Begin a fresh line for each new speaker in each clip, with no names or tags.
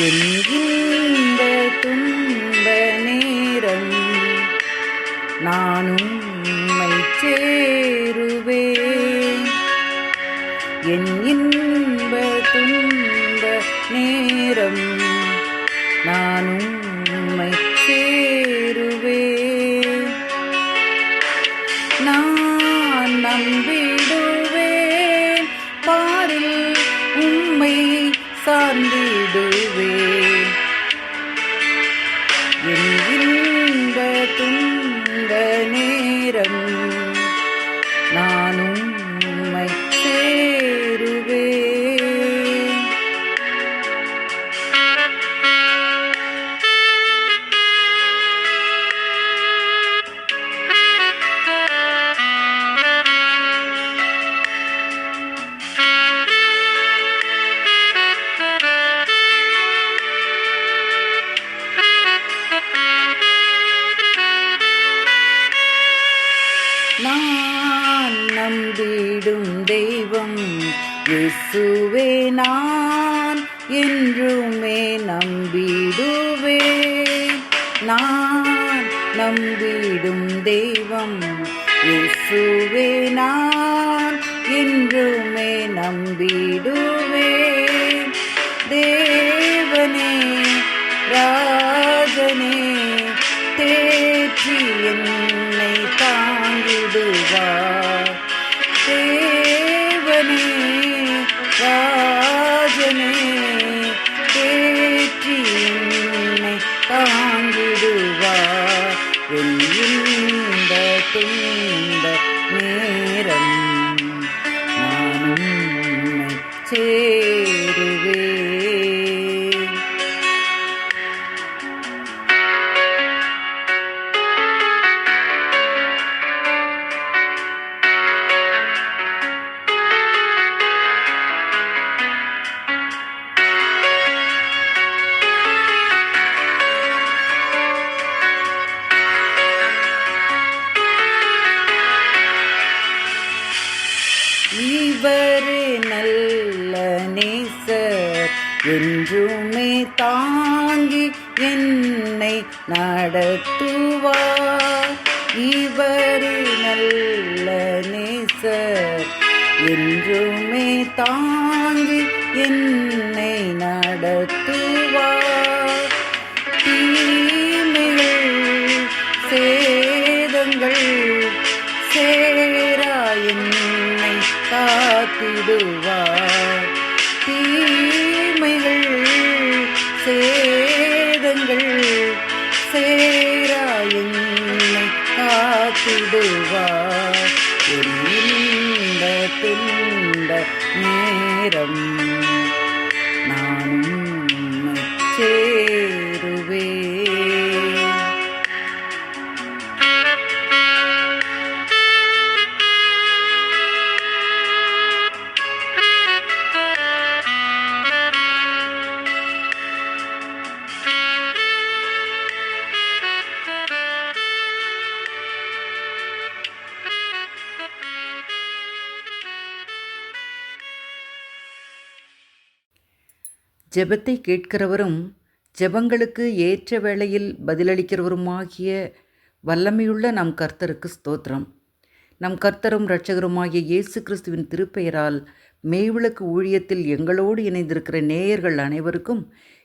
என்கின்ற துன்ப நேரம் நானும் உம்மை சேருவேன். என் இன்ப துன்ப நேரம் நானும் உம்மை சேருவேன். நான் நம்பிடுவேன், பாரில் உம்மை சார்ந்திடுவேன். என் இன்ப துன்ப நேரம் நானும் உம்மை சேருவேன். நான் நம்பிடும் தெய்வம் இயேசுவே, நான் என்றுமே நம்பிடுவேன். நான் நம்பிடும் தெய்வம் இயேசுவே, நான் என்றுமே நம்பிடுவேன். தேவனே ராஜனே தேற்றி என்னை தாங்கிடுவார். தேவனே ராஜனே தேற்றி என்னை தாங்கிடுவார். என் இந்த துன்ப நேரம் நானும் உம்மை சேருவேன். இவரே நல்ல நேசர், என்றுமே தாங்கி என்னை நடத்துவார். இவரே நல்ல நேசர், என்றுமே தாங்கி என்னை நடத்துவார். தீமைகள் சேதங்கள் சேரா என்னை காத்திடுவார். தீமைகள் சேதங்கள் சேரா என்னை காத்திடுவார். என் இந்த துன்ப நேரம் நானும் உம்மை சேருவேன். ஜெபத்தை கேட்கிறவரும் ஜெபங்களுக்கு ஏற்ற வேளையில் பதிலளிக்கிறவருமாகிய வல்லமையுள்ள நம் கர்த்தருக்கு ஸ்தோத்திரம். நம் கர்த்தரும் இரட்சகருமாகிய இயேசு கிறிஸ்துவின் திருப்பெயரால் மெய்விளக்கு ஊழியத்தில் எங்களோடு இணைந்திருக்கிற நேயர்கள் அனைவருக்கும்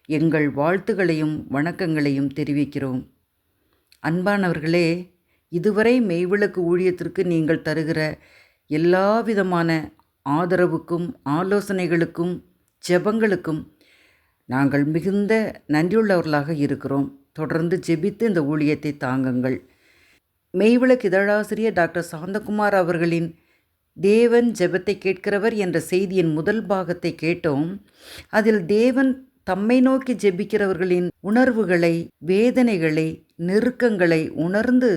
எங்கள் வாழ்த்துகளையும் வணக்கங்களையும் தெரிவிக்கிறோம். அன்பானவர்களே, இதுவரை மெய்விளக்கு ஊழியத்திற்கு நீங்கள் தருகிற எல்லா விதமான ஆதரவுக்கும் ஆலோசனைகளுக்கும் ஜெபங்களுக்கும் நாங்கள் மிகுந்த நன்றியுள்ளவர்களாக இருக்கிறோம். தொடர்ந்து ஜெபித்து இந்த ஊழியத்தை தாங்குங்கள். மெய்விளக்கு இதழாசிரியர் டாக்டர் சாந்தகுமார் அவர்களின் தேவன் ஜெபத்தை கேட்கிறவர் என்ற செய்தியின் முதல் பாகத்தை கேட்டோம். அதில் தேவன் தம்மை நோக்கி ஜெபிக்கிறவர்களின் உணர்வுகளை, வேதனைகளை, நெருக்கங்களை உணர்ந்து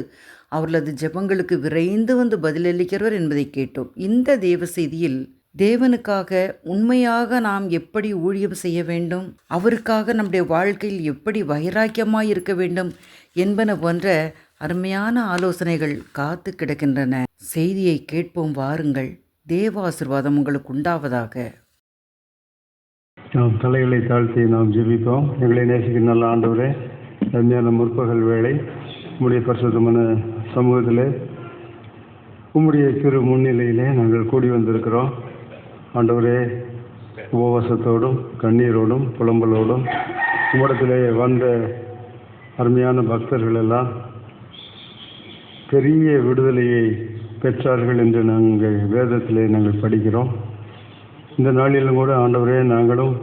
அவர்களது ஜெபங்களுக்கு விரைந்து வந்து பதிலளிக்கிறவர் என்பதை கேட்டோம். இந்த தேவ செய்தியில் தேவனுக்காக உண்மையாக நாம் எப்படி ஊழியம் செய்ய வேண்டும், அவருக்காக நம்முடைய வாழ்க்கையில் எப்படி வைராக்கியமாய் இருக்க வேண்டும் என்பன போன்ற அருமையான ஆலோசனைகள் காத்து கிடக்கின்றன. செய்தியை கேட்போம் வாருங்கள். தேவ ஆசீர்வாதம் உங்களுக்கு உண்டாவதாக.
நாம் தலைகளை தாழ்த்தி நாம் ஜெபிப்போம். எங்களை நேசிக்கிற நல்ல ஆண்டவரே, அருமையான முற்பகல் வேளை உம்முடைய பரிசுத்தமான சமூகத்திலே உம்முடைய திரு முன்னிலையிலே நாங்கள் கூடி வந்திருக்கிறோம். ஆண்டவரே, உபவாசத்தோடும் கண்ணீரோடும் புலம்பலோடும் உம்மிடத்திலே வந்த அருமையான பக்தர்கள் எல்லாம் பெரிய விடுதலையை பெற்றார்கள் என்று நாங்கள் வேதத்திலே நாங்கள் படிக்கிறோம். இந்த நாளிலும் கூட ஆண்டவரே, நாங்களும்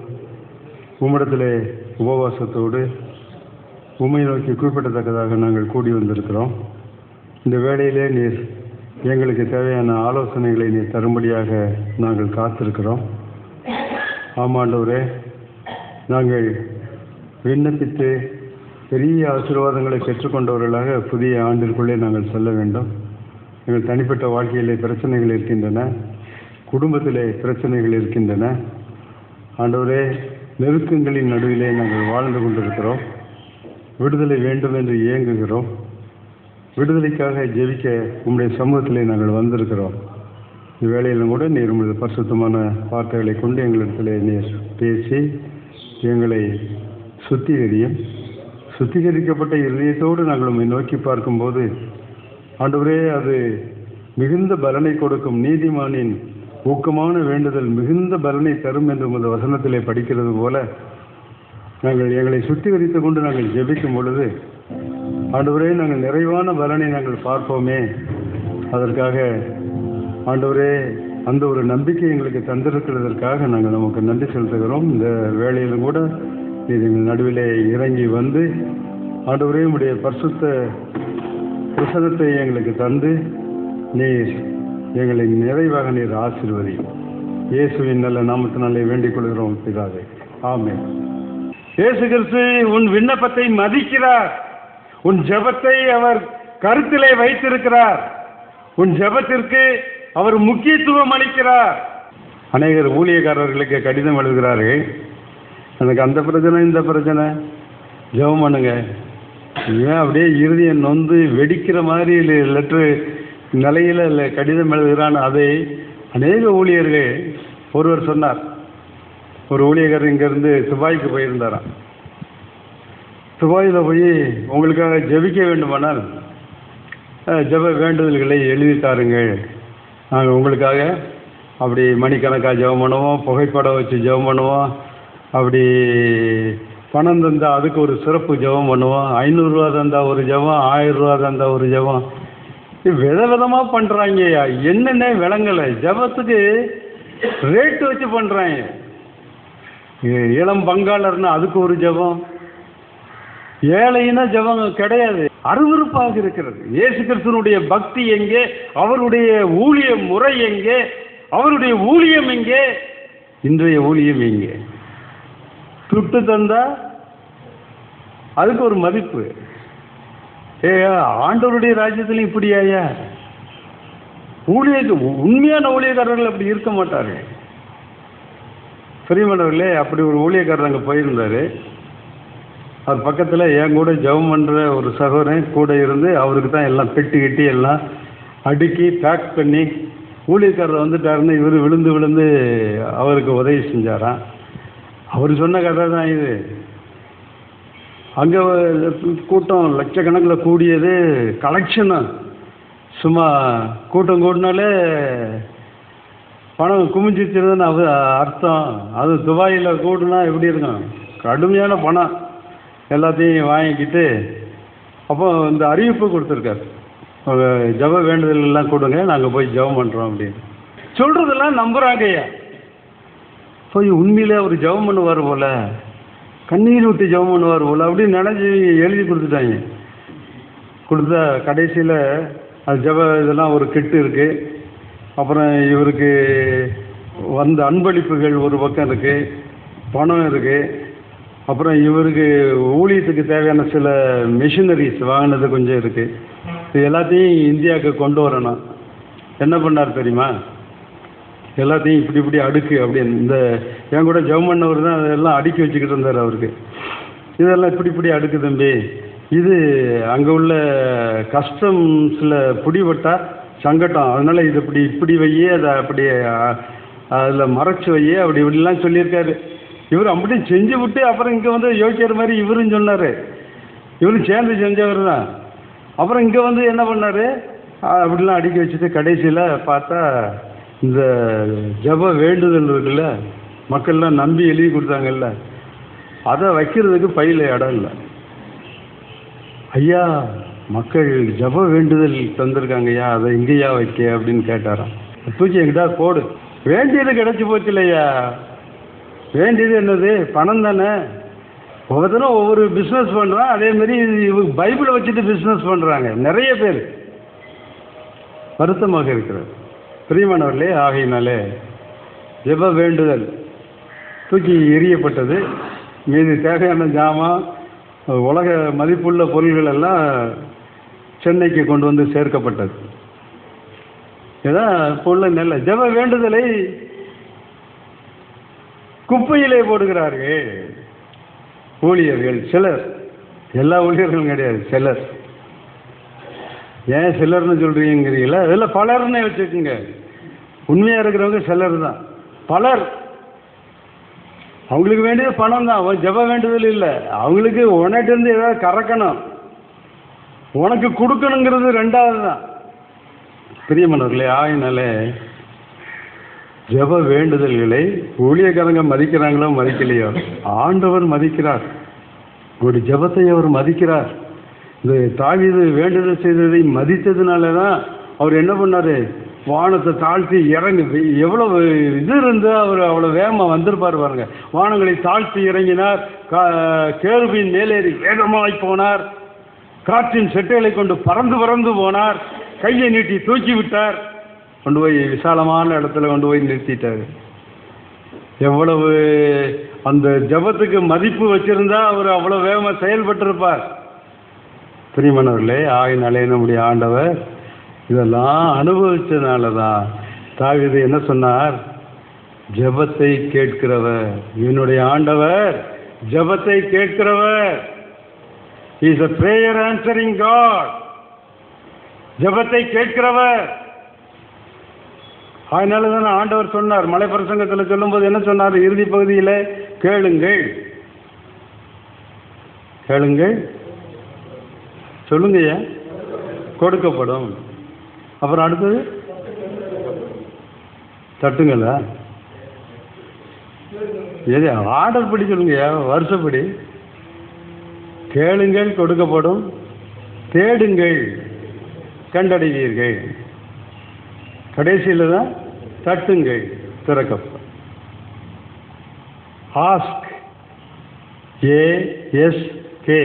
உம்மிடத்திலே உபவாசத்தோடு உம்மை நோக்கி குறிப்பிடத்தக்கதாக நாங்கள் கூடி வந்திருக்கிறோம். இந்த வேளையிலே நீர் எங்களுக்கு தேவையான ஆலோசனைகளை நீர் தரும்படியாக நாங்கள் காத்திருக்கிறோம். ஆமாண்டவரே, நாங்கள் விண்ணப்பித்து பெரிய ஆசீர்வாதங்களை பெற்றுக்கொண்டவர்களாக புதிய ஆண்டிற்குள்ளே நாங்கள் செல்ல வேண்டும். எங்கள் தனிப்பட்ட வாழ்க்கையிலே பிரச்சனைகள் இருக்கின்றன, குடும்பத்திலே பிரச்சனைகள் இருக்கின்றன. ஆண்டவரே, நெருக்கங்களின் நடுவிலே நாங்கள் வாழ்ந்து கொண்டிருக்கிறோம். விடுதலை வேண்டும் என்று ஏங்குகிறோம். விடுதலைக்காக ஜெபிக்க உம்முடைய சமூகத்திலே நாங்கள் வந்திருக்கிறோம். இவ்வேளையிலும் கூட நீர் உங்களுடைய பரிசுத்தமான வார்த்தைகளை கொண்டு எங்களிடத்திலே நீர் பேசி எங்களை சுத்திகரிக்கப்பட்ட இருதயத்தோடு நாங்கள் உம்மை நோக்கி பார்க்கும்போது ஆண்டவரே, அது மிகுந்த பலனை கொடுக்கும். நீதிமானின் ஊக்கமான வேண்டுதல் மிகுந்த பலனை தரும் என்று உமது வசனத்திலே படிக்கிறது போல நாங்கள் எங்களை சுத்திகரித்து கொண்டு நாங்கள் ஜெபிக்கும் பொழுது ஆண்டவரே, நாங்கள் நிறைவான பலனை நாங்கள் பார்ப்போமே. அதற்காக ஆண்டவரே, அந்த ஒரு நம்பிக்கை எங்களுக்கு தந்திருக்கிறதற்காக நாங்கள் நமக்கு நன்றி செலுத்துகிறோம். இந்த வேளையிலும் கூட நீர் எங்கள் நடுவிலே இறங்கி வந்து ஆண்டவரே, உம்முடைய பரிசுத்த பிரசனத்தை எங்களுக்கு தந்து நீர் எங்களை நிறைவாக நீர் ஆசீர்வதியும். இயேசுவின் நல்ல நாமத்தினாலே வேண்டிக் கொள்கிறோம் பிதாவே, ஆமென். இயேசு கிறிஸ்து உன் விண்ணப்பத்தை மதிக்கிறார். உன் ஜெபத்தை அவர் கருத்திலே வைத்திருக்கிறார். உன் ஜெபத்திற்கு அவர் முக்கியத்துவம் அளிக்கிறார். அநேகர் ஊழியக்காரர்களுக்கு கடிதம் எழுதுகிறார்கள், எனக்கு அந்த பிரச்சனை இந்த பிரச்சனை, ஜெபம் பண்ணுங்க. ஏன் அப்படியே இருதயம் நொந்து வெடிக்கிற மாதிரி லெட்ரு நிலையில் கடிதம் எழுதுகிறான். அதை அநேக ஊழியர்கள் ஒருவர் சொன்னார். ஒரு ஊழியர் இங்கேருந்து துபாய்க்கு போயிருந்தாராம். துபாயில் போய் உங்களுக்காக ஜெபிக்க வேண்டுமானால் ஜெப வேண்டுதல்களை எழுதி தாருங்கள், நாங்கள் உங்களுக்காக அப்படி மணிக்கணக்காக ஜெபம் பண்ணுவோம், புகைப்படம் வச்சு ஜெபம் பண்ணுவோம், அப்படி பணம் தந்தால் அதுக்கு ஒரு சிறப்பு ஜெபம் பண்ணுவோம், 500 ரூபா தந்தால் ஒரு ஜெபம், 1000 ரூபா தந்தால் ஒரு ஜெபம். விதவிதமாக பண்ணுறாங்கய்யா, என்னென்ன விளங்கலை. ஜெபத்துக்கு ரேட்டு வச்சு பண்ணுறாங்க. இளம் பங்காளர்னா அதுக்கு ஒரு ஜெபம், ஏழைன்னா ஜெபம் கிடையாது. அருவருப்பாக இருக்கிறது. இயேசு கிறிஸ்துவனுடைய பக்தி எங்கே? அவருடைய ஊழிய முறை எங்கே? அவருடைய ஊழியம் எங்கே? இன்றைய ஊழியம் எங்கே? துட்டு தந்தா அதுக்கு ஒரு மதிப்பு. ஆண்டவருடைய ராஜ்யத்திலும் இப்படியாயா? உண்மையான ஊழியக்காரர்கள் அப்படி இருக்க மாட்டார்கள். பிரியமானவர்களே, அப்படி ஒரு ஊழியக்காரர் அங்கே போயிருந்தார். அவர் பக்கத்தில் என் கூட ஜெபம் பண்ணுற ஒரு சகோதரன் கூட இருந்து அவருக்கு தான் எல்லாம் பெட்டி கட்டி எல்லாம் அடுக்கி பேக் பண்ணி, ஊழியக்காரர் வந்துட்டாருன்னு இவர் விழுந்து விழுந்து அவருக்கு உதவி செஞ்சாராம். அவர் சொன்ன கதை தான் இது. அங்கே கூட்டம் லட்சக்கணக்கில் கூடியது. கலெக்ஷனு சும்மா கூட்டம் கூட்டினாலே பணம் குமிஞ்சிச்சிருதுன்னு அது அர்த்தம். அது துபாயில் கூட்டினா எப்படி இருக்கும்? கடுமையான பணம் எல்லாத்தையும் வாங்கிக்கிட்டு அப்போ இந்த அறிவிப்பு கொடுத்துருக்காரு, ஜெப வேண்டுதல் எல்லாம் கொடுங்க, நாங்கள் போய் ஜெபம் பண்ணுறோம் அப்படின்னு சொல்கிறதெல்லாம் நம்புகிறாங்கய்யா. போய் உண்மையிலே அவர் ஜெபம் பண்ணுவார் போல், கண்ணீர் விட்டு ஜெபம் பண்ணுவார் போல் அப்படின்னு நினச்சி எழுதி கொடுத்துட்டாங்க. கொடுத்தா கடைசியில் அது ஜெப இதெல்லாம் ஒரு கிட்டு இருக்குது. அப்புறம் இவருக்கு வந்த அன்பளிப்புகள் ஒரு பக்கம் இருக்குது, பணம் இருக்குது. அப்புறம் இவருக்கு ஊழியத்துக்கு தேவையான சில மிஷினரிஸ் வாங்கினது கொஞ்சம் இருக்குது. இது எல்லாத்தையும் இந்தியாவுக்கு கொண்டு வரணும். என்ன பண்ணார் தெரியுமா? எல்லாத்தையும் இப்படி இப்படி அடுக்கு அப்படின்னு. இந்த என் கூட ஜெபம் பண்ணவர் தான் அதெல்லாம் அடுக்கி வச்சுக்கிட்டு இருந்தார். அவருக்கு இதெல்லாம் இப்படி இப்படி அடுக்கு தம்பி, இது அங்கே உள்ள கஸ்டம்ஸில் பிடிபட்டா சங்கடம், அதனால் இது இப்படி இப்படி வையே, அதை அப்படி அதில் மறைச்சி வையே, அப்படி இப்படிலாம் சொல்லியிருக்காரு. இவர் அப்படியும் செஞ்சு விட்டு அப்புறம் இங்கே வந்து யோசிக்கிற மாதிரி இவரும் சொன்னார். இவரும் சேர்ந்து செஞ்சவர் தான். அப்புறம் இங்கே வந்து என்ன பண்ணார், அப்படிலாம் அடுக்கி வச்சுட்டு கடைசியில் பார்த்தா இந்த ஜப வேண்டுதல் இருக்குல்ல, மக்கள்லாம் நம்பி எழுதி கொடுத்தாங்கல்ல, அதை வைக்கிறதுக்கு பையில் இடம் இல்லை. ஐயா, மக்கள் ஜப வேண்டுதல் தந்திருக்காங்க ஐயா, அதை எங்கேயா வைக்க அப்படின்னு கேட்டாராம். தூக்கி எங்கிட்ட போடு. வேண்டியது கிடச்சி போச்சு இல்லையா? வேண்டியது என்னது? பணம் தானே. ஒவ்வொருத்தரும் ஒவ்வொரு பிஸ்னஸ் பண்ணுறான். அதேமாரி இவங்க பைபிளை வச்சுட்டு பிஸ்னஸ் பண்ணுறாங்க நிறைய பேர். வருத்தமாக இருக்கிறது பிரியமானவர்களே. ஆகையினாலே ஜெப வேண்டுதல் தூக்கி எறியப்பட்டது. மீது தேவையான ஜாமான், உலக மதிப்புள்ள பொருள்கள் எல்லாம் சென்னைக்கு கொண்டு வந்து சேர்க்கப்பட்டது. இதான் இப்போ உள்ள நிலை. ஜெப வேண்டுதலை குப்பையிலே போடுகிறார்கள் ஊழியர்கள் சிலர். எல்லா ஊழியர்களும் கிடையாது, சிலர். ஏன் சிலர்னு சொல்றீங்கிறீங்களா? அதில் பலர்னே வச்சுக்கோங்க. உண்மையாக இருக்கிறவங்க சிலர் தான். பலர் அவங்களுக்கு வேண்டியது பணம் தான், ஜெப வேண்டுதல் இல்லை. அவங்களுக்கு உனக்கிட்டேருந்து ஏதாவது கறக்கணும், உனக்கு கொடுக்கணுங்கிறது ரெண்டாவது தான். பிரியமானவர்களே, ஆயினாலே ஜெப வேண்டுதல்களை ஊழியக்காரங்க மதிக்கிறாங்களோ மதிக்கலையோ, ஆண்டவர் மதிக்கிறார். ஒரு ஜெபத்தை அவர் மதிக்கிறார். இந்த தாவீது வேண்டுதல் செய்ததை மதித்ததுனால தான் அவர் என்ன பண்ணார், வானத்தை தாழ்த்தி இறங்கி, எவ்வளவு இது இருந்தால் அவர் அவ்வளோ வேகமாக வந்திருப்பார் பாருங்க. வானங்களை தாழ்த்தி இறங்கினார், கேருபின் மேலேறி வேகமாய் போனார், காற்றின் செட்டைகளை கொண்டு பறந்து பறந்து போனார், கையை நீட்டி தூக்கி விட்டார், கொண்டு போய் விசாலமான இடத்துல கொண்டு போய் நிறுத்திட்டார். எவ்வளவு அந்த ஜபத்துக்கு மதிப்பு வச்சிருந்தா அவர் அவ்வளோ வேகமாக செயல்பட்டிருப்பார். பிரியமானவர்களே, ஆகினாலே நம்முடைய ஆண்டவர் இதெல்லாம் அனுபவிச்சதுனால தான் தாவீது என்ன சொன்னார், ஜபத்தை கேட்கிறவர் என்னுடைய ஆண்டவர், ஜபத்தை கேட்கிறவர். He is a prayer answering God. ஜபத்தை கேட்கிறவர். அதனால தான் ஆண்டவர் சொன்னார், மலை பிரசங்கத்தில் சொல்லும்போது என்ன சொன்னார், இறுதி பகுதியில் கேளுங்கள், கேளுங்கள், சொல்லுங்கய்யா, கொடுக்கப்படும். அப்புறம் அடுத்தது தட்டுங்களா? எது ஆர்டர் படி சொல்லுங்கய்யா, வருஷப்படி. கேளுங்கள் கொடுக்கப்படும், தேடுங்கள் கண்டடைவீர்கள், கடைசியில் தான் தட்டுங்கள் திறக்கப்படும். ஆஸ்க், ஏஎஸ்கே,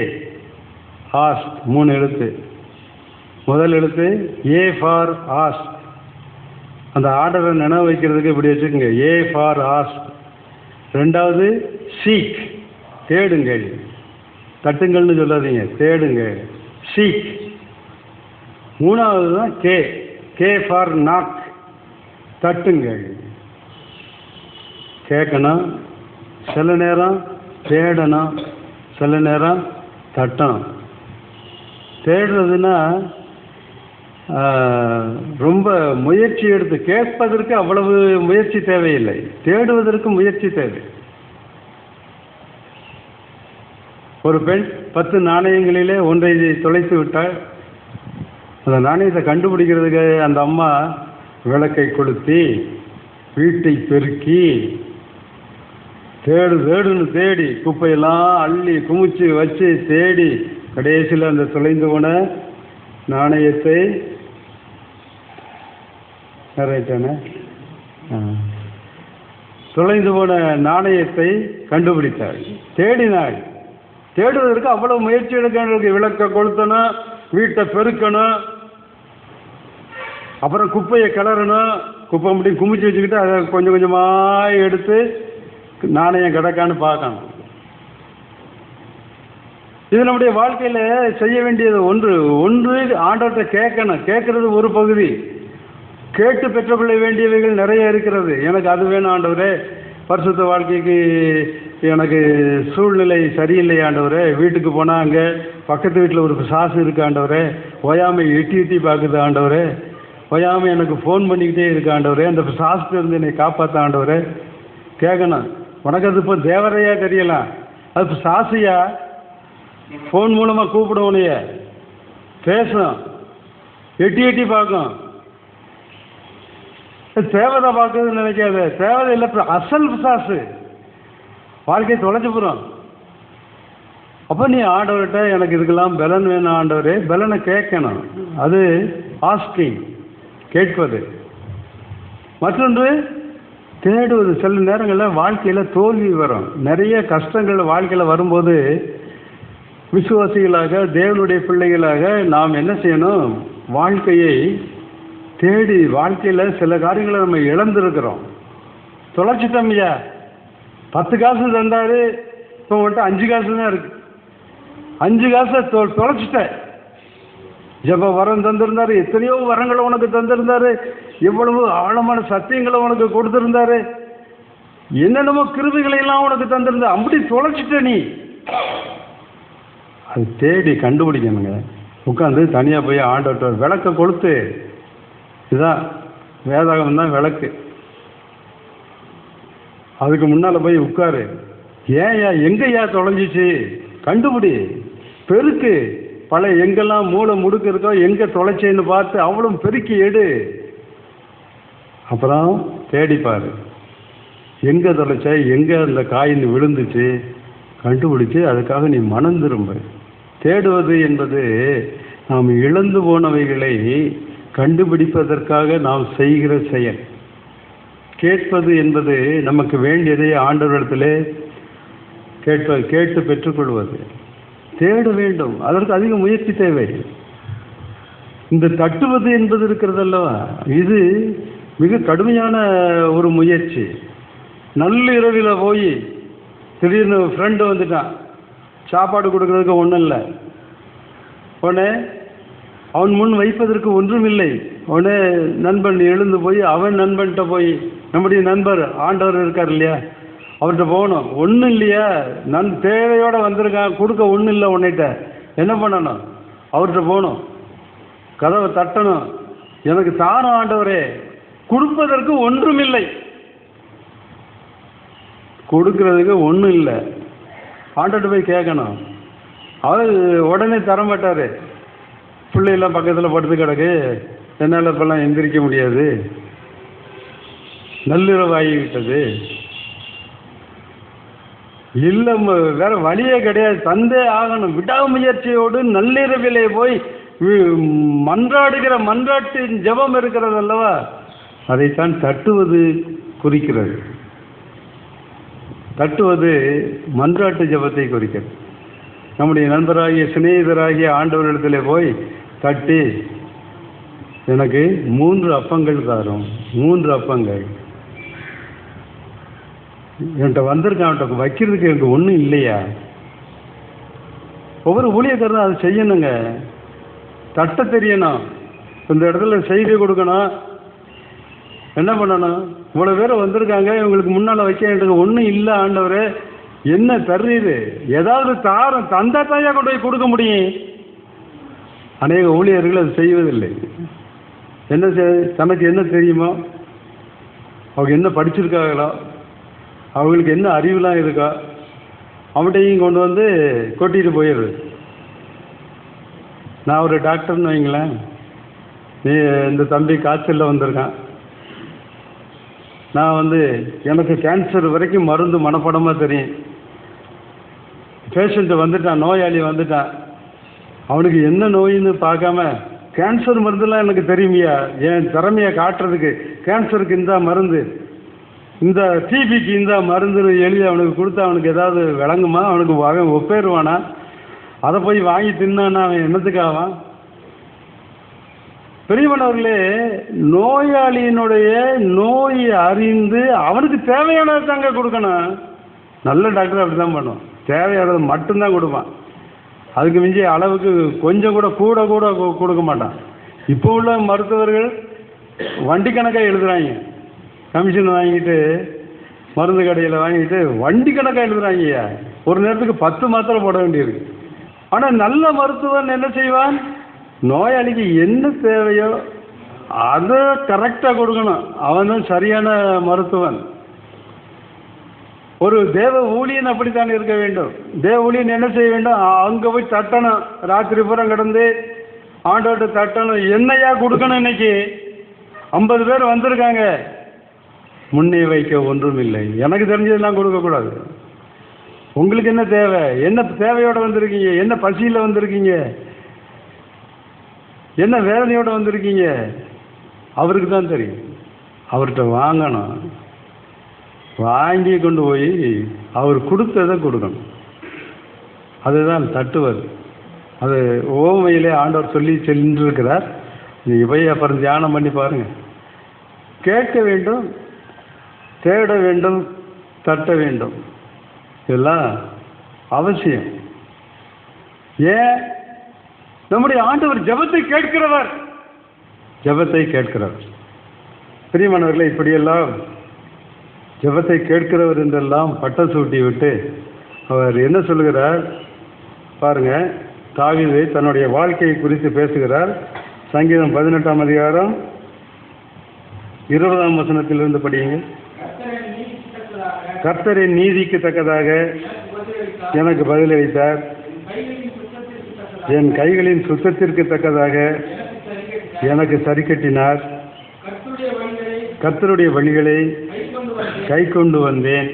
ஆஸ்க் 3 எழுத்து. முதல் எழுத்து ஏ ஃபார் ஆஸ்க். அந்த ஆர்டரை நினைவு வைக்கிறதுக்கு இப்படி வச்சுக்கோங்க, ஏ ஃபார் ஆஸ்க். ரெண்டாவது சீக், தேடுங்கள், தட்டுங்கள்னு சொல்லாதீங்க, தேடுங்கள், சீக். மூணாவது தான் கே, கே ஃபார் நாக், தட்டுங்கள். கேட்கணும், சில நேரம் தேடணும், சில நேரம் தட்டணும். தேடுறதுன்னா ரொம்ப முயற்சி எடுத்து, கேட்பதற்கு அவ்வளவு முயற்சி தேவையில்லை, தேடுவதற்கு முயற்சி தேவை. ஒரு பெண் 10 நாணயங்களிலே ஒன்றை தொலைத்து விட்டால், அந்த நாணயத்தை கண்டுபிடிக்கிறதுக்கு அந்த அம்மா விளக்கை கொளுத்தி வீட்டை பெருக்கி தேடுன்னு தேடி குப்பையெல்லாம் அள்ளி குமிச்சு வச்சு தேடி கடைசியில் அந்த தொலைந்து போன நாணயத்தை தொலைந்து போன நாணயத்தை கண்டுபிடித்தாள். தேடினாள். தேடுவதற்கு அவ்வளவு முயற்சி எடுக்க, விளக்க கொளுத்தணும், வீட்டை பெருக்கணும், அப்புறம் குப்பையை கிளறணும், குப்பை மட்டும் குமிச்சு வச்சுக்கிட்டு அதை கொஞ்சம் கொஞ்சமாக எடுத்து நாணயம் கிடக்கான்னு பார்க்கணும். இது நம்முடைய வாழ்க்கையில் செய்ய வேண்டியது ஒன்று ஆண்டவர்கிட்ட கேட்கணும். கேட்கறது ஒரு பகுதி, கேட்டு பெற்றுக்கொள்ள வேண்டியவைகள் நிறைய இருக்கிறது. எனக்கு அது வேணும் ஆண்டவரே, பரிசுத்த வாழ்க்கைக்கு எனக்கு சூழ்நிலை சரியில்லை ஆண்டவரே, வீட்டுக்கு போனால் அங்கே பக்கத்து வீட்டில் ஒரு சாசு இருக்கு ஆண்டவரே, ஓயாமை எட்டி பார்க்குது ஆண்டவரே, ஓயாமை எனக்கு ஃபோன் பண்ணிக்கிட்டே இருக்கு ஆண்டவரே, அந்த சாஸ்திரம் இருந்து என்னை காப்பாற்ற ஆண்டவரே கேட்கணும். உனக்கு அது இப்போ தேவரையா தெரியலாம், அது இப்போ சாசியா ஃபோன் மூலமாக கூப்பிடும், உனைய பேசும், எட்டி எட்டி பார்க்கும். தேவதை பார்க்குறதுன்னு நினைக்காத, தேவதை இல்லை, அசல் பிசாசு வாழ்க்கையை தொலைச்சி போகிறோம். அப்போ நீ ஆண்டவர்கிட்ட எனக்கு இதுக்கெல்லாம் பலன் வேணும் ஆண்டவரே, பலனை கேட்கணும். அது ஆஸ்கிங், கேட்பது. மற்றொன்று தேடுவது. சில நேரங்களில் வாழ்க்கையில் தோல்வி வரும், நிறைய கஷ்டங்கள் வாழ்க்கையில் வரும்போது விசுவாசிகளாக தேவனுடைய பிள்ளைகளாக நாம் என்ன செய்யணும்? வாழ்க்கையை தேடி, வாழ்க்கையில் சில காரியங்களை நம்ம இழந்திருக்கிறோம், தொலைச்சிட்டோம். ஐயா 10 காசு தந்தாரு, இப்போ உங்கள்கிட்ட 5 காசு தான் இருக்கு. 5 காசை தொலைச்சிட்டேன். ஜெப வரம் தந்திருந்தாரு, எத்தனையோ வரங்களை உனக்கு தந்திருந்தாரு, எவ்வளவு ஆழமான சத்தியங்களை உனக்கு கொடுத்திருந்தாரு, என்னென்னமோ கிருபைகளை எல்லாம் உனக்கு தந்திருந்தா, அப்படி தொலைச்சிட்ட நீ. அது தேடி கண்டுபிடிக்கணுங்க. உட்காந்து தனியாக போய் ஆண்டவர்கிட்ட விளக்க கொடுத்து, இதுதான் வேதாகம் தான் விளக்கு, அதுக்கு முன்னால் போய் உட்காரு. ஏன்யா எங்கேயா தொலைஞ்சிச்சு கண்டுபிடி, பெருக்கு, பல எங்கெல்லாம் மூளை முடுக்கு இருக்கோ எங்கே தொலைச்சேன்னு பார்த்து அவ்வளோ பெருக்கி எடு. அப்புறம் தேடிப்பார், எங்கே தொலைச்ச, எங்கே அந்த காயின் விழுந்துச்சு கண்டுபிடிச்சு அதுக்காக நீ மனம் திரும்ப. தேடுவது என்பது நாம் இழந்து போனவைகளை கண்டுபிடிப்பதற்காக நாம் செய்கிற செயல். கேட்பது என்பது நமக்கு வேண்டியதை ஆண்டவரிடத்திலே கேட்டு பெற்றுக்கொள்வது. தேட வேண்டும், அதற்கு அதிக முயற்சி தேவை. இந்த தட்டுவது என்பது இருக்கிறது அல்லவா, இது மிக கடுமையான ஒரு முயற்சி. நள்ளிரவில் போய் திடீர்னு ஃப்ரெண்டு வந்துட்டான், சாப்பாடு கொடுக்கறதுக்கு ஒன்றும் இல்லை, உடனே அவன் முன் வைப்பதற்கு ஒன்றும் இல்லை. உடனே நண்பன் எழுந்து போய் அவன் நண்பன்கிட்ட போய், நம்முடைய நண்பர் ஆண்டவர் இருக்கார் இல்லையா, அவர்கிட்ட போகணும். ஒன்றும் இல்லையா, தேவையோடு வந்திருக்கான், கொடுக்க ஒன்றும் இல்லை, உன்னிட்ட என்ன பண்ணணும்? அவர்கிட்ட போகணும், கதவை தட்டணும், எனக்கு தாரம் ஆண்டவரே, கொடுப்பதற்கு ஒன்றும் இல்லை, கொடுக்கறதுக்கு ஒன்றும் இல்லை. ஆண்டவர்கிட்ட போய் கேட்கணும். அவர் உடனே தரமாட்டார். பிள்ளையெல்லாம் பக்கத்தில் படுத்து கிடக்கு, என்னால் இப்பெல்லாம் எந்திரிக்க முடியாது, நள்ளிரவு ஆகிவிட்டது, இல்லை வேற வழியே கிடையாது, தந்தே ஆகணும். விடாமுயற்சியோடு நள்ளிரவிலே போய் மன்றாடுகிற மன்றாட்டின் ஜெபம் இருக்கிறது அல்லவா, அதைத்தான் தட்டுவது குறிக்கிறது. தட்டுவது மன்றாட்டு ஜெபத்தை குறிக்கிறது. நம்முடைய நண்பராகிய சிநேகிதராகிய ஆண்டவரிடத்திலே போய் தட்டி, எனக்கு 3 அப்பங்கள் தாரும், 3 அப்பங்கள் என்கிட்ட வந்திருக்கான், அவன்கிட்ட வைக்கிறதுக்கு எனக்கு ஒன்றும் இல்லையா? ஒவ்வொரு ஊழியக்காரரும் அதை செய்யணுங்க, தட்ட தெரியணும், இந்த இடத்துல செய்தி கொடுக்கணும். என்ன பண்ணணும்? இவ்வளோ பேர் வந்திருக்காங்க, இவங்களுக்கு முன்னால் வைக்க வேண்டியது ஒன்றும் இல்லை ஆண்டவர், என்ன தர்றீரு, ஏதாவது தாரம் தந்தா தாயா கொண்டு போய் கொடுக்க முடியும். அநேக ஊழியர்கள் அது செய்வதில்லை. என்ன தனக்கு என்ன தெரியுமோ, அவங்க என்ன படிச்சிருக்காங்களோ, அவங்களுக்கு என்ன அறிவுலாம் இருக்கா, அவன்கிட்டையும் கொண்டு வந்து கொட்டிட்டு போயிடுது. நான் ஒரு டாக்டர்னு வைங்களேன், நீ இந்த தம்பி காய்ச்சலில் வந்திருக்கான், நான் வந்து எனக்கு கேன்சர் வரைக்கும் மருந்து மனப்படமாக தெரியும். பேஷண்ட்டு வந்துட்டான், நோயாளி வந்துட்டான், அவனுக்கு என்ன நோயின்னு பார்க்காம கேன்சர் மருந்துலாம் எனக்கு தெரியுமியா, என் திறமையை காட்டுறதுக்கு கேன்சருக்கு இந்த மருந்து, இந்த டிபிக்கு இந்த மருந்து எழுதி அவனுக்கு கொடுத்தா அவனுக்கு ஏதாவது விளங்குமா? அவனுக்கு அவன் ஒப்பேருவானா? அதை போய் வாங்கி தின்னான்னா அவன் என்னத்துக்காவான்? பெரியவனவர்களே, நோயாளியினுடைய நோயை அறிந்து அவனுக்கு தேவையானது தாங்க கொடுக்கணும். நல்ல டாக்டர் அப்படி தான் பண்ணும், தேவையானது மட்டும்தான் கொடுப்பான். அதுக்கு மிஞ்சிய அளவுக்கு கொஞ்சம் கூட கொடுக்க மாட்டான். இப்போ உள்ள மருத்துவர்கள் வண்டி கணக்காக எழுதுறாங்க, கமிஷன் வாங்கிட்டு மருந்து கடையில் வாங்கிட்டு வண்டி கணக்காக எழுதுறாங்கய்யா. ஒரு நேரத்துக்கு 10 மாத்திரை போட வேண்டியிருக்கு. ஆனால் நல்ல மருத்துவன் என்ன செய்வான்? நோயாளிக்கு என்ன தேவையோ அதை கரெக்டாக கொடுக்கணும். அவன் தான் சரியான மருத்துவன். ஒரு தேவ ஊழியன் அப்படித்தான் இருக்க வேண்டும். தேவ ஊழியன் என்ன செய்ய வேண்டும்? அங்கே போய் தட்டணும், ராத்திரி பூரா கிடந்து ஆண்டவர்கிட்ட தட்டணும். என்னையா கொடுக்கணும்? இன்னைக்கு 50 பேர் வந்திருக்காங்க, முன்னே வைக்க ஒன்றும் இல்லை, எனக்கு தெரிஞ்சதெல்லாம் கொடுக்கக்கூடாது. உங்களுக்கு என்ன தேவை? என்ன தேவையோடு வந்திருக்கீங்க? என்ன பசியில் வந்திருக்கீங்க? என்ன வேதனையோடு வந்திருக்கீங்க? அவருக்கு தான் தெரியும். அவர்கிட்ட வாங்கணும், வாங்கி கொண்டு போய் அவர் கொடுத்ததை கொடுக்கணும். அதுதான் தட்டுவது. அது ஓமையிலே ஆண்டவர் சொல்லி சென்றிருக்கிறார். நீங்கள் போய் அப்புறம் தியானம் பண்ணி பாருங்கள். கேட்க வேண்டும், தேட வேண்டும், தட்ட வேண்டும். இதெல்லாம் அவசியம். ஏன்? நம்முடைய ஆண்டவர் ஜெபத்தை கேட்கிறவர், ஜெபத்தை கேட்கிறவர். பிரியமானவர்களே, இப்படியெல்லாம் ஜெபத்தை கேட்கிறவர் என்றெல்லாம் பட்டம் சூட்டி விட்டு அவர் என்ன சொல்லுகிறார் பாருங்க. தாவீது தன்னுடைய வாழ்க்கையை குறித்து பேசுகிறார். சங்கீதம் 18ஆம் அதிகாரம் 20ஆம் வசனத்திலிருந்து படியுங்க. கர்த்தரின் நீதிக்கு தக்கதாக எனக்கு பதிலளித்தார், என் கைகளின் சுத்தத்திற்கு தக்கதாக எனக்கு சரி கட்டினார். கர்த்தருடைய வழிகளை கை கொண்டு வந்தேன்,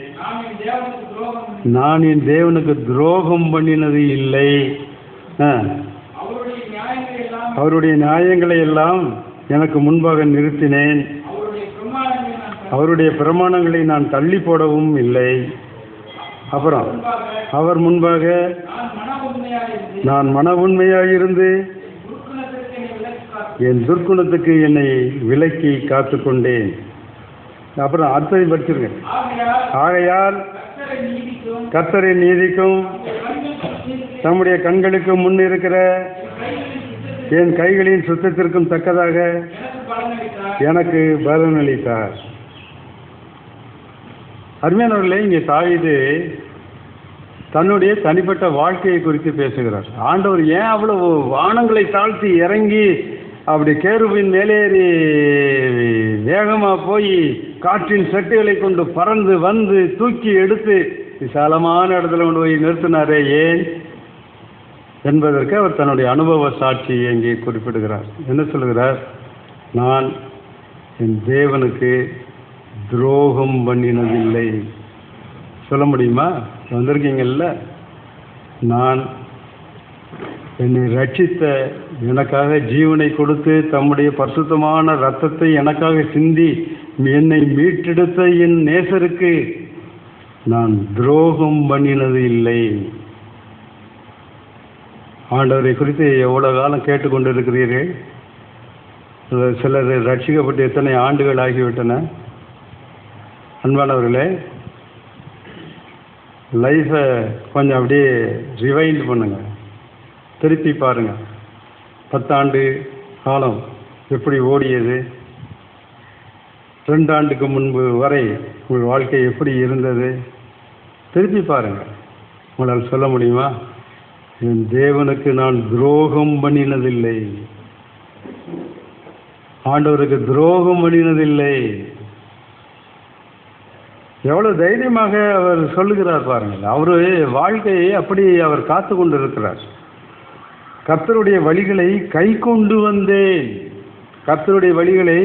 நான் என் தேவனுக்கு துரோகம் பண்ணினது இல்லை. அவருடைய நியாயங்களை எல்லாம் எனக்கு முன்பாக நிறுத்தினேன், அவருடைய பிரமாணங்களை நான் தள்ளி போடவும் இல்லை. அப்புறம் அவர் முன்பாக நான் மன உண்மையாயிருந்து என் துர்க்குணத்துக்கு என்னை விலக்கி காத்து கொண்டேன். அப்புறம் அர்த்தம் படிச்சிருங்க. ஆகையால் கர்த்தரின் நீதிக்கும் தம்முடைய கண்களுக்கு முன் இருக்கிற என் கைகளின் சுத்தத்திற்கும் தக்கதாக எனக்கு பலனளித்தார். அருமையானவர்களே, இங்கே தாவீது தன்னுடைய தனிப்பட்ட வாழ்க்கையை குறித்து பேசுகிறார். ஆண்டவர் ஏன் அவ்வளவு வானங்களை தாழ்த்தி இறங்கி அப்படி கேருபின் மேலேறி வேகமாக போய் காற்றின் சட்டுகளை கொண்டு பறந்து வந்து தூக்கி எடுத்து விசாலமான இடத்துல கொண்டு போய் நிறுத்தினாரே ஏன் என்பதற்கு அவர் தன்னுடைய அனுபவ சாட்சியை இங்கே குறிப்பிடுகிறார். என்ன சொல்லுகிறார்? நான் என் தேவனுக்கு துரோகம் பண்ணினதில்லை. சொல்ல முடியுமா? வந்திருக்கீங்கல்ல, நான் என்னை ரட்சித்த, எனக்காக ஜீவனை கொடுத்து தம்முடைய பரிசுத்தமான இரத்தத்தை எனக்காக சிந்தி என்னை மீட்டெடுத்த என் நேசருக்கு நான் துரோகம் பண்ணினது இல்லை. ஆண்டவரை குறித்து எவ்வளவு காலம் கேட்டுக்கொண்டிருக்கிறீர்கள்? சிலர் ரட்சிக்கப்பட்டு எத்தனை ஆண்டுகள் ஆகிவிட்டன. அன்பானவர்களே, லைஃப்பை கொஞ்சம் அப்படியே ரிவைண்ட் பண்ணுங்க, திருப்பி பாருங்க. 10 ஆண்டு காலம் எப்படி ஓடியது, 2 ஆண்டுக்கு முன்பு வரை உங்கள் வாழ்க்கை எப்படி இருந்தது, திருப்பி பாருங்க. உங்களால் சொல்ல முடியுமா? என் தேவனுக்கு நான் துரோகம் பண்ணினதில்லை, ஆண்டவருக்கு துரோகம் பண்ணினதில்லை. எவ்வளவு தைரியமாக அவர் சொல்லுகிறார் பாருங்கள். அவரு வாழ்க்கையை அப்படி அவர் காத்து கொண்டு இருக்கிறார். கர்த்தருடைய வழிகளை கை கொண்டு வந்தேன், கர்த்தருடைய வழிகளை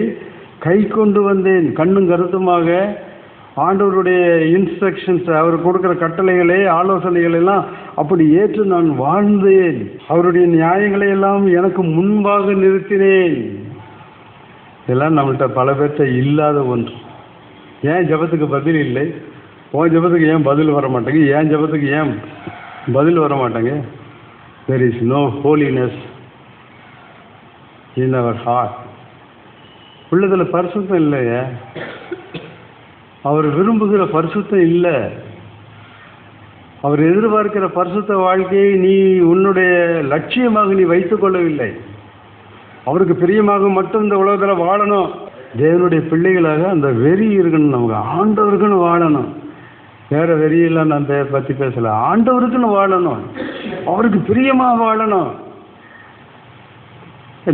கை கொண்டு வந்தேன். கண்ணும் கருத்துமாக ஆண்டவருடைய இன்ஸ்ட்ரக்ஷன்ஸ், அவர் கொடுக்குற கட்டளைகளை, ஆலோசனைகள் எல்லாம் அப்படி ஏற்று நான் வாழ்ந்தேன். அவருடைய நியாயங்களை எல்லாம் எனக்கு முன்பாக நிறுத்தினேன். இதெல்லாம் நம்மள்கிட்ட பல பேர்கிட்ட இல்லாத ஒன்று. ஏன் ஜெபத்துக்கு பதில் இல்லை? உன் ஜெபத்துக்கு ஏன் பதில் வர மாட்டேங்க? ஏன் ஜெபத்துக்கு ஏன் பதில் வர மாட்டேங்க? There is no holiness in our heart. உள்ளதில் பரிசுத்தம் இல்லையே, அவர் விரும்புகிற பரிசுத்தம் இல்லை. அவர் எதிர்பார்க்கிற பரிசுத்த வாழ்க்கையை நீ உன்னுடைய லட்சியமாக நீ வைத்துக் கொள்ளவில்லை. அவருக்கு பிரியமாக மட்டும் இந்த உலகத்தில் வாழணும். தேவனுடைய பிள்ளைகளாக அந்த வெறி இருக்கணும். நமக்கு ஆண்டவருக்குன்னு வாழணும். வேற வெறியெல்லாம் நான் பற்றி பேசல. ஆண்டவருக்குன்னு வாழணும், அவருக்கு பிரியமாக வாழணும்.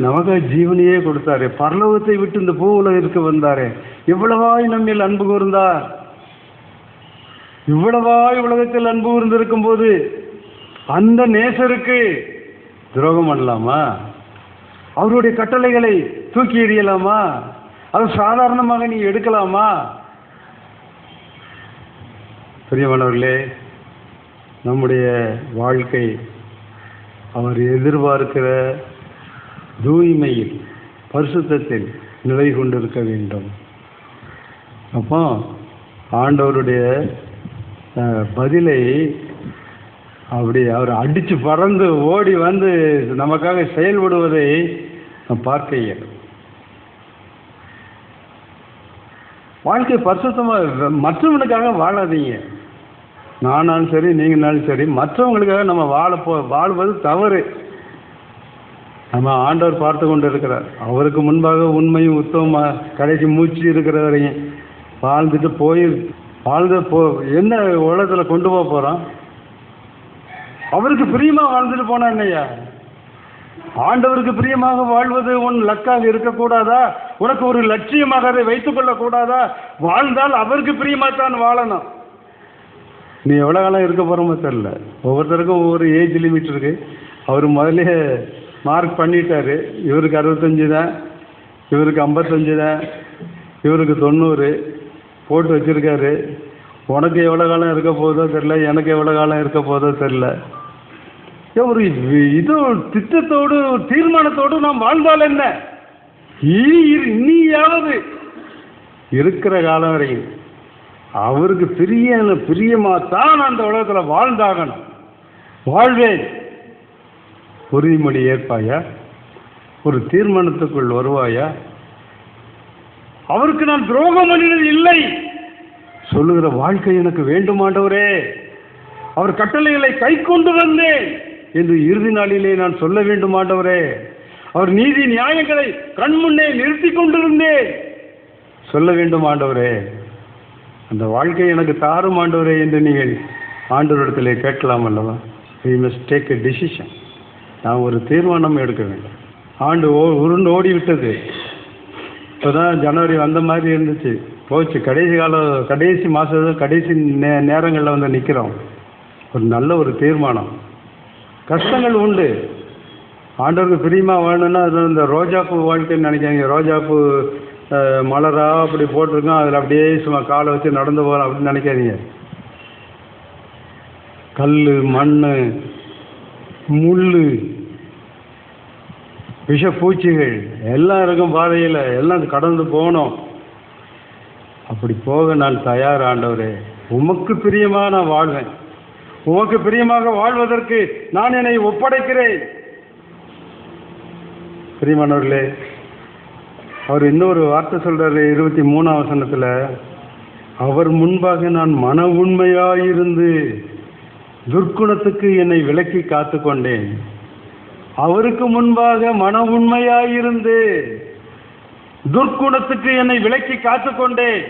நமக்காக ஜீவனையே கொடுத்தாரு, பரலோகத்தை விட்டு இந்த பூவுலகிற்கு வந்தாரு, எவ்வளவாய் நம்மில் அன்பு கூர்ந்தார். இவ்வளவாய் உலகத்தில் அன்பு இருந்திருக்கும் போது அந்த நேசருக்கு துரோகம் பண்ணலாமா? அவருடைய கட்டளைகளை தூக்கி எறியலாமா? அது சாதாரணமாக நீ எடுக்கலாமா? பிரியமானவர்களே, நம்முடைய வாழ்க்கை அவர் எதிர்பார்க்கிற தூய்மையில், பரிசுத்தத்தில் நிலை கொண்டிருக்க வேண்டும். அப்போ ஆண்டவருடைய பதிலை அப்படி அவர் அடித்து பறந்து ஓடி வந்து நமக்காக செயல்படுவதை நாம் பார்க்க இயலும். வாழ்க்கை பரிசுத்தமாக மற்றவனுக்காக வாழாதீங்க. நானாலும் சரி, நீங்களாலும் சரி, மற்றவங்களுக்காக நம்ம வாழ்வது தவறு. நம்ம ஆண்டவர் பார்த்து கொண்டு இருக்கிறார். அவருக்கு முன்பாக உண்மையும் உத்தமமாக கடைசி மூச்சு இருக்கிற வரையும் வாழ்ந்துட்டு என்ன உலகத்தில் கொண்டு போக போகிறோம்? அவருக்கு பிரியமாக வாழ்ந்துட்டு போனா என்னையா? ஆண்டவருக்கு பிரியமாக வாழ்வது உன் லக்காக இருக்கக்கூடாதா? உனக்கு ஒரு லட்சியமாக அதை வைத்துக் கொள்ளக்கூடாதா? வாழ்ந்தால் அவருக்கு பிரியமாகத்தான் வாழணும். நீ எவ்வளோ காலம் இருக்க போகிறோமோ தெரில. ஒவ்வொருத்தருக்கும் ஒவ்வொரு ஏஜ் லிமிட் இருக்கு. அவர் முதல்ல மார்க் பண்ணிட்டாரு. இவருக்கு 65 தான், இவருக்கு 55 தான், இவருக்கு 90 போட்டு வச்சிருக்காரு. உனக்கு எவ்வளோ காலம் இருக்க போதோ தெரில, எனக்கு எவ்வளோ காலம் இருக்க போதோ தெரில. ஒரு இது திட்டத்தோடு தீர்மானத்தோடு நாம் வாழ்ந்தால் என்ன? இனியாவது இருக்கிற காலம் வரைக்கும் அவருக்கு பிரியமாத்தான் அந்த உலகத்தில் வாழ்ந்தாகணும். வாழ்வேன். உறுதிமொழி ஏற்பாயா? ஒரு தீர்மானத்துக்குள் வருவாயா? அவருக்கு நான் துரோகம் பண்ணினது இல்லை சொல்லுகிற வாழ்க்கை எனக்கு வேண்டுமாண்டவரே. அவர் கட்டளைகளை கை கொண்டு வந்தேன் என்று இறுதி நாளிலே நான் சொல்ல வேண்டுமாண்டவரே. அவர் நீதி நியாயங்களை கண்முன்னே நிறுத்தி கொண்டிருந்தேன் சொல்ல வேண்டுமாண்டவரே. அந்த வாழ்க்கை எனக்கு தாரும் ஆண்டவரே என்று நீங்கள் ஆண்டவரிடத்திலே கேட்கலாம் அல்லவா? we must take a decision. நான் ஒரு தீர்மானம் எடுக்க வேண்டும். ஆண்டு உருண்டு ஓடிவிட்டது. இப்போதான் ஜனவரி வந்த மாதிரி இருந்துச்சு, போச்சு. கடைசி மாதம் கடைசி நேரங்களில் வந்து நிற்கிறோம். ஒரு நல்ல ஒரு தீர்மானம். கஷ்டங்கள் உண்டு. ஆண்டவருக்கு பிரியமாக வாழணும்னா அது இந்த ரோஜாப்பூ வாழ்க்கைன்னு நினைக்காங்க. ரோஜாப்பூ மலரா அப்படி போட்டிருக்கோம், அதில் அப்படியே சும்மா காலை வச்சு நடந்து போகிறோம் அப்படின்னு நினைக்காதீங்க. கல், மண், முள், விஷப்பூச்சிகள் எல்லாம் இருக்கும் பாதையில். எல்லாம் கடந்து போகணும். அப்படி போக நான் தயார் ஆண்டவரே. உமக்கு பிரியமாக நான் வாழ்வேன். உமக்கு பிரியமாக வாழ்வதற்கு நான் என்னை ஒப்படைக்கிறேன். பிரியமானவர்களே, அவர் இன்னொரு வார்த்தை சொல்றாரு 23ஆம் வசனத்தில், அவர் முன்பாக நான் மன உண்மையாயிருந்து துர்க்குணத்துக்கு என்னை விலக்கி காத்து கொண்டேன். அவருக்கு முன்பாக மன உண்மையாயிருந்து துர்க்குணத்துக்கு என்னை விலக்கி காத்து கொண்டேன்.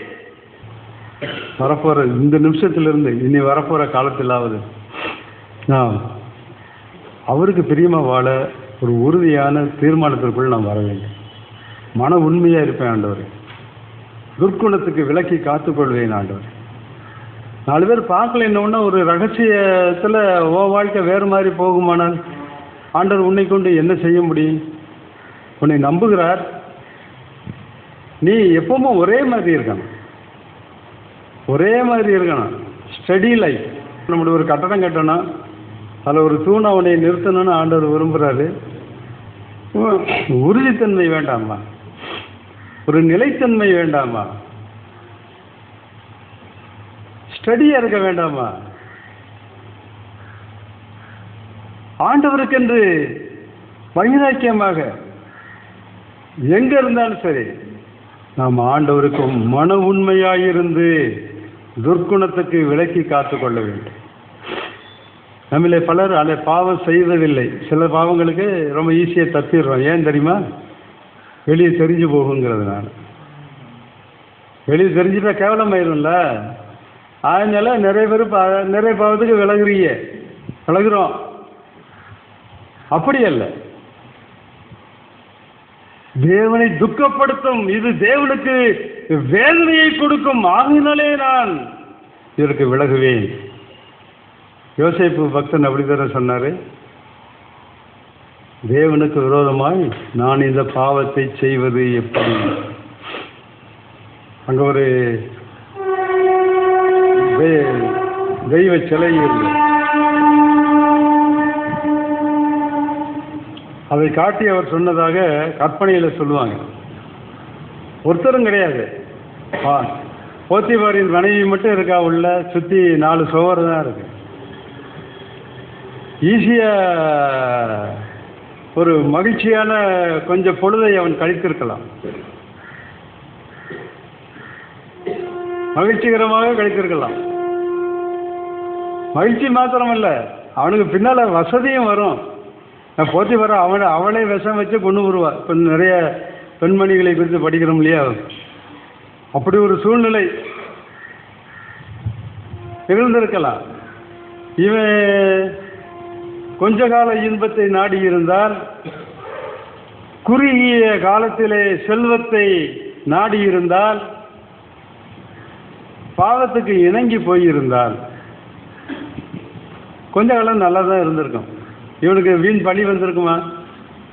வரப்போற இந்த நிமிஷத்திலிருந்து இனி வரப்போற காலத்திலாவது நான் அவருக்கு பிரியமா வாழ ஒரு உறுதியான தீர்மானத்திற்குள் நான் வர வேண்டும். மன உண்மையா இருப்பேன் ஆண்டவர். துர்க்குணத்துக்கு விலக்கி காத்துக்கொள்வேன் ஆண்டவர். 4 பேர் பார்க்கல என்ன ஒரு ரகசியத்தில் ஓ வாழ்க்கை வேறு மாதிரி போகுமானால் ஆண்டவர் உன்னை கொண்டு என்ன செய்ய முடியும்? உன்னை நம்புகிறார். நீ எப்பவும் ஒரே மாதிரி இருக்கணும். Study life. நம்மளுடைய ஒரு கட்டடம் கட்டணும், அதில் ஒரு தூணை அவனை நிறுத்தணும்னு ஆண்டவர் விரும்புகிறாரு. உறுதித்தன்மை வேண்டாமா? ஒரு நிலைத்தன்மை வேண்டாமா? ஸ்டடியாக இருக்க வேண்டாமா? ஆண்டவருக்கென்று வைராக்கியமாக எங்கே இருந்தாலும் சரி நாம் ஆண்டவருக்கு மன உண்மையாயிருந்து துர்க்குணத்துக்கு விலக்கி காத்து கொள்ள வேண்டும். நம்மளே பலர் அதை பாவம் செய்வதில்லை. சில பாவங்களுக்கு ரொம்ப ஈஸியாக தப்பிடுறோம். ஏன் தெரியுமா? வெளியே தெரிஞ்சு போகுங்கிறதுனால. வெளியே தெரிஞ்சுட்டா கேவலமாயிரும்ல. அதனால நிறைய பாவத்துக்கு விலகுறோம். அப்படி அல்ல. தேவனை துக்கப்படுத்தும், இது தேவனுக்கு வேதனையை கொடுக்கும். ஆகினாலே நான் இதற்கு விலகுவேன். யோசேப்பு பக்தன் அப்படித்தானே சொன்னார், தேவனுக்கு விரோதமாய் நான் இந்த பாவத்தை செய்வது எப்படி? அங்கே ஒரு தெய்வ சிலை இருந்தது. அதை காட்டி அவர் சொன்னதாக கற்பனையில் சொல்லுவாங்க. ஒருத்தரும் கிடையாது. போத்திபாரின் மனைவி மட்டும் இருக்கா உள்ள, சுற்றி 4 சுவர் தான் இருக்கு. ஈஸியாக ஒரு மகிழ்ச்சியான கொஞ்சம் பொழுதை அவன் கழித்திருக்கலாம், மகிழ்ச்சிகரமாக கழித்திருக்கலாம். மகிழ்ச்சி மாத்திரமல்ல, அவனுக்கு பின்னால் வசதியும் வரும். போத்திபார அவளே விஷம் வச்சு கொண்டு வருவா. இப்போ நிறைய பெண்மணிகளை குறித்து படிக்கிறோம் இல்லையா, அப்படி ஒரு சூழ்நிலை இருந்திருக்கலாம். இவன் கொஞ்ச கால இன்பத்தை நாடி இருந்தால், குறுகிய காலத்திலே செல்வத்தை நாடி இருந்தால், பாவத்துக்கு இணங்கி போயிருந்தால் கொஞ்ச காலம் நல்லா தான் இருந்திருக்கும். இவனுக்கு வீண் பழி வந்திருக்குமா?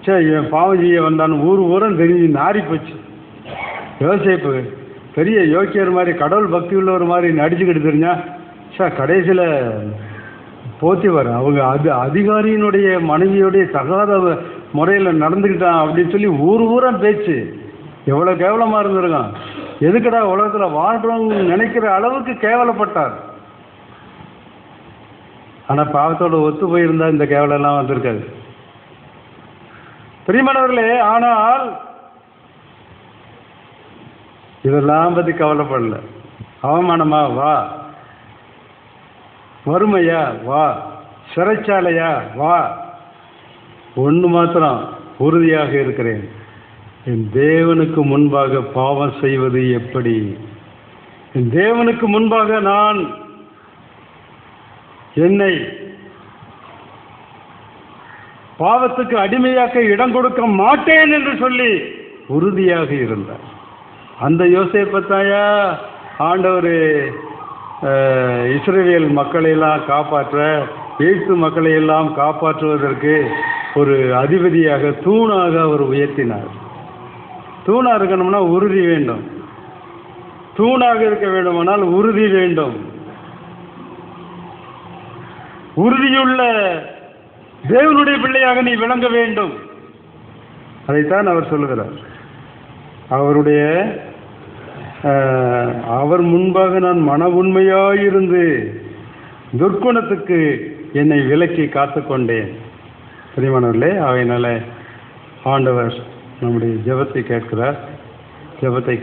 சரி, இவன் பாவம் செய்ய வந்தான்னு ஊரம் தெரிஞ்சு நாரி போச்சு. யோசேப்பு பெரிய யோக்கியர் மாதிரி, கடவுள் பக்தி உள்ளவர் மாதிரி நடிச்சுக்கிட்டு தெரிஞ்சா, சார் கடைசியில் போத்திபார் அவங்க அதிகாரியினுடைய மனைவியோடைய தகாத முறையில் நடந்துக்கிட்டான் அப்படின்னு சொல்லி ஊரம் பேச்சு. எவ்வளோ கேவலமாக இருந்திருக்கான். எதுக்கடா உலகத்தில் வாழ்கிறோன்னு நினைக்கிற அளவுக்கு கேவலப்பட்டார். ஆனால் பாவத்தோடு ஒத்து போயிருந்தால் இந்த கேவலெல்லாம் வந்திருக்காது. பிரியமானவர்களே, ஆனால் இதெல்லாம் பற்றி கவலைப்படல. அவமானமா வா, வறுமையா வா, சிறைச்சாலையா வா, ஒன்று மாத்திரம் உறுதியாக இருக்கிறேன், என் தேவனுக்கு முன்பாக பாவம் செய்வது எப்படி? என் தேவனுக்கு முன்பாக நான் என்னை பாவத்துக்கு அடிமையாக்க இடம் கொடுக்க மாட்டேன் என்று சொல்லி உறுதியாக இருந்தார். அந்த யோசேப்பத்தாயா ஆண்டவர் இஸ்ரவேல் மக்களையெல்லாம் காப்பாற்ற, எகிப்து மக்களையெல்லாம் காப்பாற்றுவதற்கு ஒரு அதிபதியாக, தூணாக அவர் உயர்த்தினார். தூணாக இருக்கணும்னா உறுதி வேண்டும். தூணாக இருக்க வேண்டுமானால் உறுதி வேண்டும். உறுதியுள்ள தேவனுடைய பிள்ளையாக நீ விளங்க வேண்டும். அதைத்தான் அவர் சொல்லுகிறார். அவர் முன்பாக நான் மன உண்மையாயிருந்து துர்க்குணத்துக்கு என்னை விலக்கி காத்து கொண்டேன். பிரியமானவர்களே, அவையினால ஆண்டவர் நம்முடைய ஜெபத்தை கேட்கிறார். ஜெபத்தை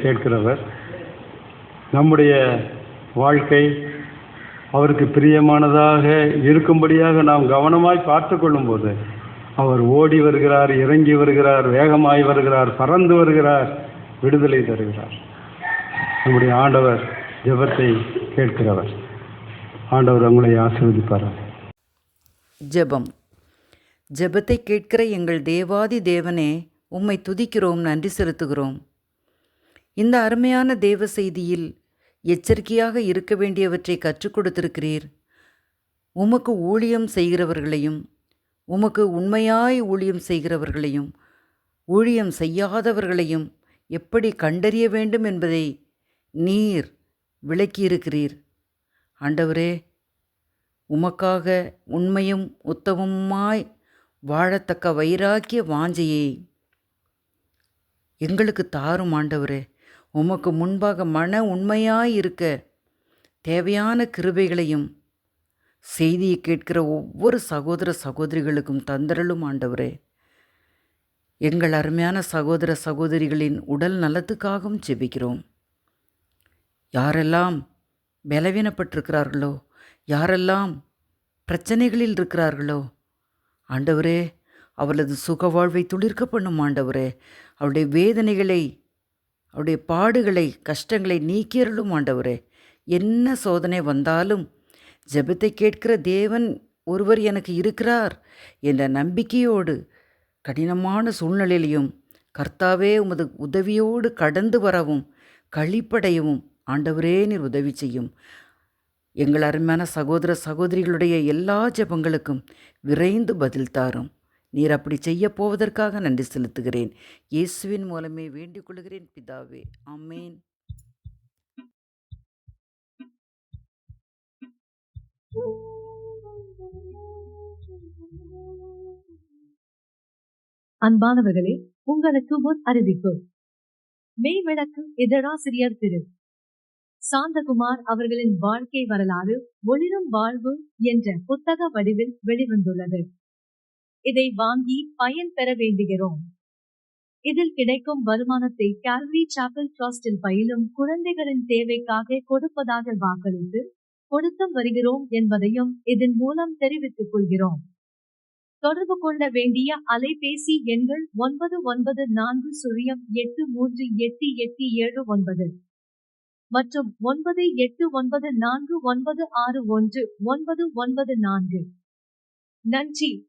கேட்கிறவர் நம்முடைய வாழ்க்கை அவருக்கு பிரியமானதாக இருக்கும்படியாக நாம் கவனமாய் பார்த்து கொள்ளும்போது அவர் ஓடி வருகிறார், இறங்கி வருகிறார், வேகமாய் வருகிறார், பறந்து வருகிறார், விடுதலை தருகிறார். நம்முடைய ஆண்டவர் ஜெபத்தை கேட்கிறவர். ஆண்டவர் உங்களை ஆசீர்வதிப்பார்.
ஜெபம். ஜெபத்தை கேட்கிற எங்கள் தேவாதி தேவனே, உம்மை துதிக்கிறோம், நன்றி செலுத்துகிறோம். இந்த அருமையான தேவ செய்தியில் எச்சரிக்கையாக இருக்க வேண்டியவற்றை கற்றுக் கொடுத்திருக்கிறீர். உமக்கு ஊழியம் செய்கிறவர்களையும், உமக்கு உண்மையாய் ஊழியம் செய்கிறவர்களையும், ஊழியம் செய்யாதவர்களையும் எப்படி கண்டறிய வேண்டும் என்பதை நீர் விளக்கியிருக்கிறீர். ஆண்டவரே, உமக்காக உண்மையும் உத்தமமாய் வாழத்தக்க வைராக்கிய வாஞ்சையை எங்களுக்கு தாரும். ஆண்டவரே, உமக்கு முன்பாக மன உண்மையாயிருக்க தேவையான கிருபைகளையும் செய்தியை கேட்கிற ஒவ்வொரு சகோதர சகோதரிகளுக்கும் தந்தரலும். ஆண்டவரே, எங்கள் அருமையான சகோதர சகோதரிகளின் உடல் நலத்துக்காகவும் ஜெபிக்கிறோம். யாரெல்லாம் பலவீனப்பட்டிருக்கிறார்களோ, யாரெல்லாம் பிரச்சனைகளில் இருக்கிறார்களோ, ஆண்டவரே, அவளது சுக வாழ்வை துளிர்க்க பண்ணும். ஆண்டவரே, அவருடைய வேதனைகளை, அவருடைய பாடுகளை, கஷ்டங்களை நீக்கியருளும். ஆண்டவரே, என்ன சோதனை வந்தாலும் ஜெபத்தை கேட்கிற தேவன் ஒருவர் எனக்கு இருக்கிறார் என்ற நம்பிக்கையோடு கடினமான சூழ்நிலையிலையும் கர்த்தாவே உமது உதவியோடு கடந்து வரவும் களிப்படையவும் ஆண்டவரே நீர் உதவி செய்யும். எங்கள் அருமையான சகோதர சகோதரிகளுடைய எல்லா ஜெபங்களுக்கும் விரைந்து பதில் தாரும். நீர் அப்படி செய்யப் போவதற்காக நன்றி செலுத்துகிறேன். இயேசுவின் மூலமே வேண்டிக் கொள்கிறேன் பிதாவே. ஆமென்.
அன்பானவர்களே, உங்களுக்கு ஒரு அறிவிப்பு. மெய்விளக்கு இதழாசிரியர் திரு சாந்தகுமார் அவர்களின் வாழ்க்கை வரலாறு ஒளிரும் வாழ்வு என்ற புத்தக வடிவில் வெளிவந்துள்ளது. இதை வாங்கி பயன் பெற வேண்டுகிறோம். இதில் கிடைக்கும் வருமானத்தை கால்வரி சாப்பல் ட்ரஸ்டில் பயிலும் குழந்தைகளின் தேவைக்காக கொடுப்பதாக வாக்களித்து கொடுத்து வருகிறோம் என்பதையும் இதன் மூலம் தெரிவித்துக் கொள்கிறோம். தொடர்பு கொள்ள வேண்டிய அலைபேசி எண்கள் 9940838879 மற்றும் 9894961994. நன்றி.